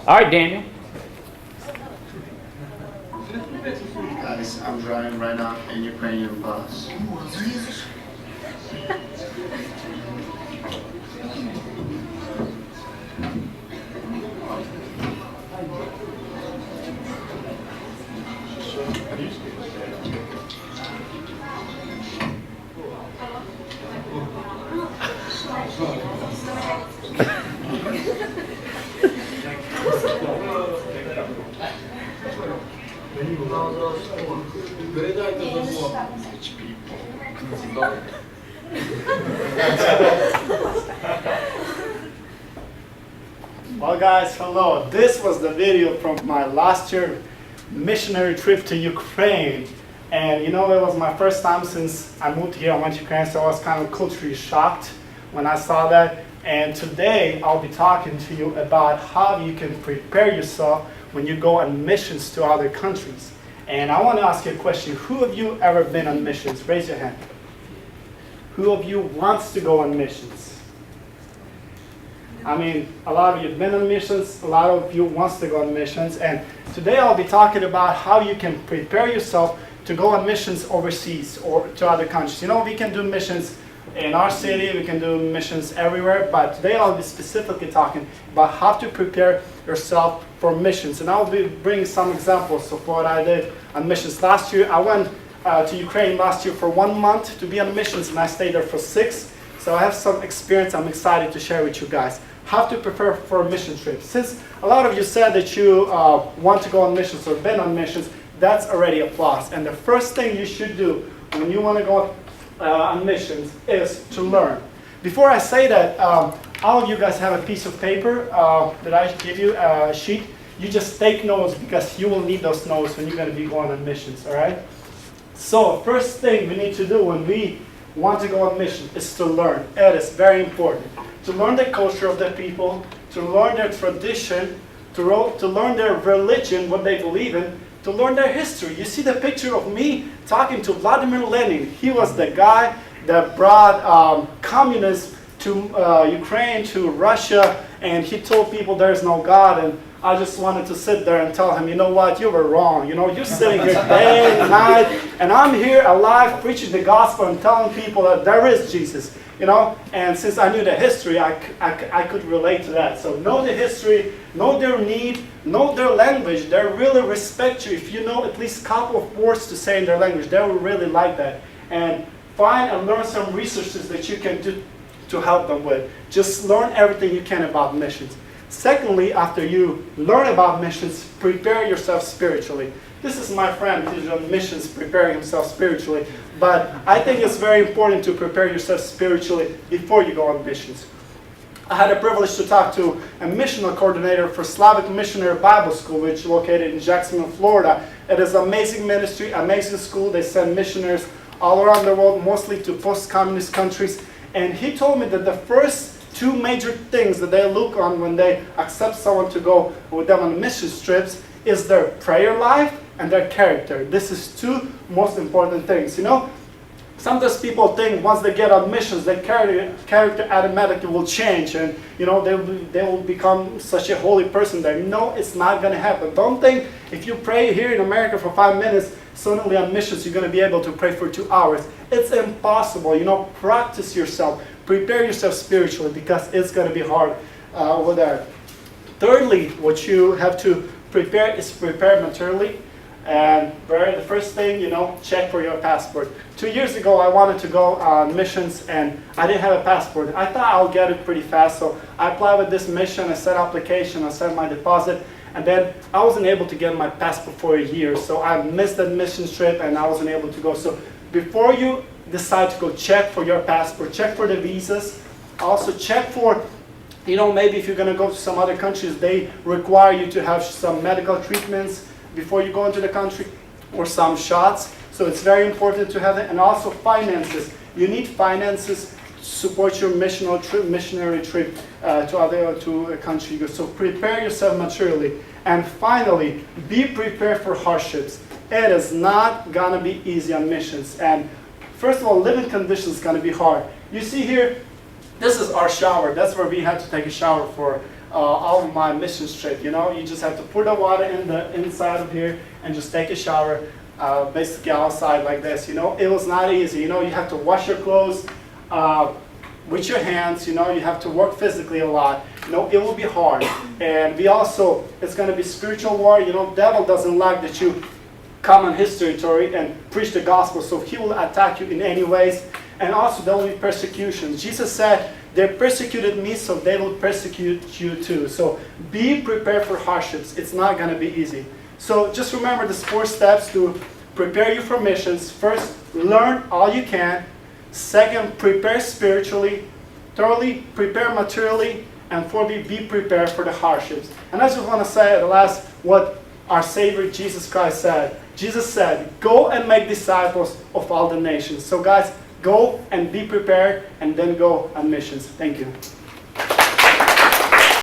All right, Daniel. Guys, I'm driving right now in Ukrainian bus. Rich people. Well, guys, hello. This was the video from my last year missionary trip to Ukraine. And you know, it was my first time since I moved here. I went to Ukraine, so I was kind of culturally shocked when I saw that. And today, I'll be talking to you about how you can prepare yourself when you go on missions to other countries. And I want to ask you a question. Who of you ever been on missions? Raise your hand. Who of you wants to go on missions? I mean, a lot of you have been on missions, a lot of you wants to go on missions, and today I'll be talking about how you can prepare yourself to go on missions overseas or to other countries. You know, we can do missions in our city, we can do missions everywhere, but today I'll be specifically talking about how to prepare yourself for missions. And I'll be bringing some examples of what I did on missions. Last year, I went to Ukraine last year for 1 month to be on missions, and I stayed there for 6. So I have some experience I'm excited to share with you guys. How to prepare for a mission trip. Since a lot of you said that you want to go on missions or been on missions, that's already a plus. And the first thing you should do when you want to go on missions is to learn. Before I say that, all of you guys have a piece of paper that I give you, a sheet. You just take notes because you will need those notes when you're going to be going on missions, all right? So first thing we need to do when we want to go on mission is to learn. It is very important. To learn the culture of the people, to learn their tradition, to learn their religion, what they believe in, to learn their history. You see the picture of me talking to Vladimir Lenin. He was the guy that brought communists to Ukraine, to Russia, and he told people there's no God. And I just wanted to sit there and tell him, you know what, you were wrong. You know, you're sitting here day and night, and I'm here alive preaching the gospel and telling people that there is Jesus. You know, and since I knew the history, I could relate to that. So know the history, know their need, know their language. They really respect you. If you know at least a couple of words to say in their language, they will really like that. And find and learn some resources that you can do to help them with. Just learn everything you can about missions. Secondly, after you learn about missions, prepare yourself spiritually. This is my friend who's on missions, preparing himself spiritually. But I think it's very important to prepare yourself spiritually before you go on missions. I had a privilege to talk to a missional coordinator for Slavic Missionary Bible School, which is located in Jacksonville, Florida. It is an amazing ministry, amazing school. They send missionaries all around the world, mostly to post-communist countries. And he told me that the first 2 major things that they look on when they accept someone to go with them on mission trips is their prayer life and their character. This is 2 most important things. You know, sometimes people think once they get on missions, their character automatically will change, and you know they will become such a holy person there. No, it's not going to happen. Don't think if you pray here in America for 5 minutes, suddenly on missions you're going to be able to pray for 2 hours. It's impossible. You know, practice yourself, prepare yourself spiritually because it's going to be hard over there. Thirdly, what you have to prepare is prepare materially. And the first thing, you know, check for your passport. 2 years ago, I wanted to go on missions, and I didn't have a passport. I thought I'll get it pretty fast, so I applied with this mission, I sent application, I sent my deposit, and then I wasn't able to get my passport for a year. So I missed that mission trip, and I wasn't able to go. So before you decide to go, check for your passport, check for the visas. Also check for, you know, maybe if you're going to go to some other countries, they require you to have some medical treatments before you go into the country, or some shots. So it's very important to have that. And also finances. You need finances to support your missionary trip to a country. So prepare yourself materially. And finally, be prepared for hardships. It is not going to be easy on missions. And first of all, living conditions is going to be hard. You see here, this is our shower. That's where we had to take a shower for all of my mission trip. You know, you just have to pour the water in the inside of here and just take a shower, basically outside like this. You know, it was not easy. You know, you have to wash your clothes with your hands. You know, you have to work physically a lot. You know, it will be hard. And we also, it's going to be spiritual war. You know, devil doesn't like that you come on his territory and preach the gospel, so he will attack you in any ways. And also there will be persecutions. Jesus said, they persecuted me, so they will persecute you too. So be prepared for hardships. It's not going to be easy. So just remember these 4 steps to prepare you for missions. First, learn all you can. Second, prepare spiritually. Thirdly, prepare materially. And fourthly, be prepared for the hardships. And I just want to say at the last what our Savior Jesus Christ said. Jesus said, go and make disciples of all the nations. So guys, go and be prepared and then go on missions. Thank you.